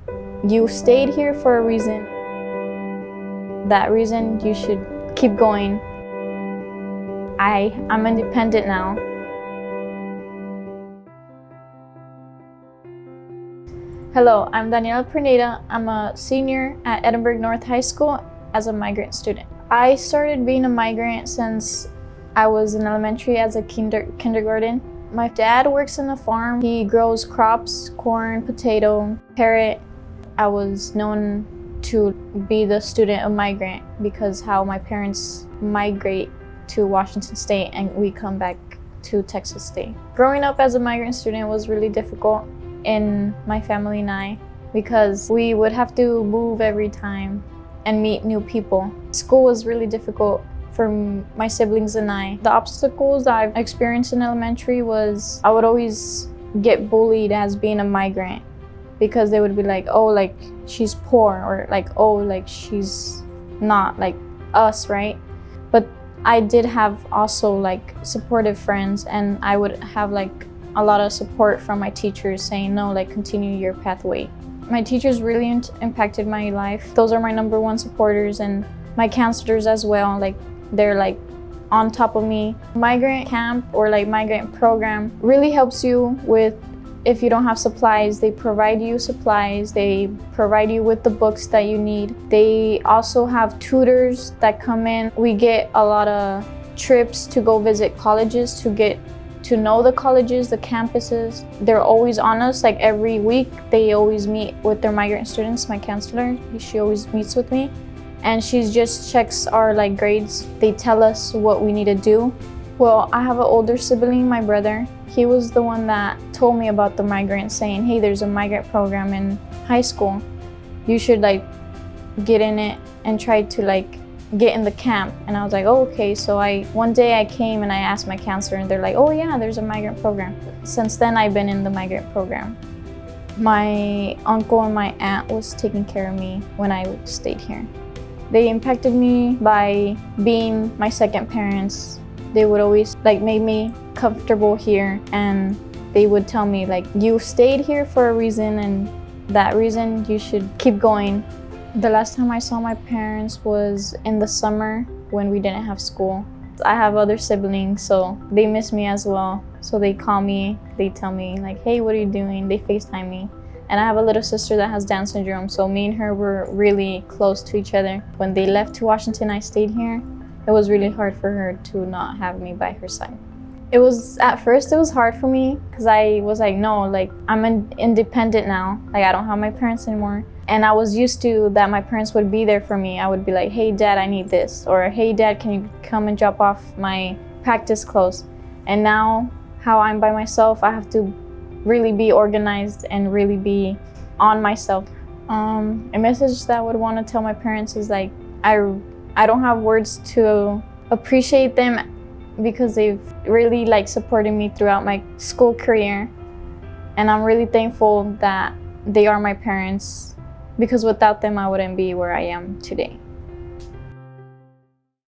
You stayed here for a reason. That reason, you should keep going. I'm independent now. Hello, I'm Daniella Pruneda. I'm a senior at Edinburg North High School as a migrant student. I started being a migrant since I was in elementary as a kindergarten. My dad works in a farm. He grows crops, corn, potato, carrot. I was known to be the student of migrant because how my parents migrate to Washington State and we come back to Texas State. Growing up as a migrant student was really difficult in my family and I because we would have to move every time and meet new people. School was really difficult for my siblings and I. The obstacles that I've experienced in elementary was I would always get bullied as being a migrant because they would be like, oh, like she's poor, or like, oh, like she's not like us, right? But I did have also like supportive friends, and I would have like a lot of support from my teachers saying, no, like continue your pathway. My teachers really impacted my life. Those are my #1 supporters, and my counselors as well. Like they're like on top of me. Migrant camp or like migrant program really helps you with, if you don't have supplies, they provide you supplies. They provide you with the books that you need. They also have tutors that come in. We get a lot of trips to go visit colleges to get to know the colleges, the campuses. They're always on us, like every week. They always meet with their migrant students. My counselor, she always meets with me, and she just checks our like grades. They tell us what we need to do. Well, I have an older sibling, my brother. He was the one that told me about the migrant, saying, hey, there's a migrant program in high school. You should like get in it and try to like get in the camp. And I was like, oh, okay. So one day I came and I asked my counselor, and they're like, oh yeah, there's a migrant program. Since then, I've been in the migrant program. My uncle and my aunt was taking care of me when I stayed here. They impacted me by being my second parents. They would always like make me comfortable here, and they would tell me like, you stayed here for a reason, and that reason, you should keep going. The last time I saw my parents was in the summer when we didn't have school. I have other siblings, so they miss me as well. So they call me, they tell me like, hey, what are you doing? They FaceTime me. And I have a little sister that has Down syndrome, so me and her were really close to each other. When they left to Washington, I stayed here. It was really hard for her to not have me by her side. At first it was hard for me because I was like, no, like I'm independent now. Like I don't have my parents anymore. And I was used to that my parents would be there for me. I would be like, hey dad, I need this. Or hey dad, can you come and drop off my practice clothes? And now how I'm by myself, I have to really be organized and really be on myself. A message that I would want to tell my parents is like, I don't have words to appreciate them because they've really like supported me throughout my school career. And I'm really thankful that they are my parents, because without them, I wouldn't be where I am today.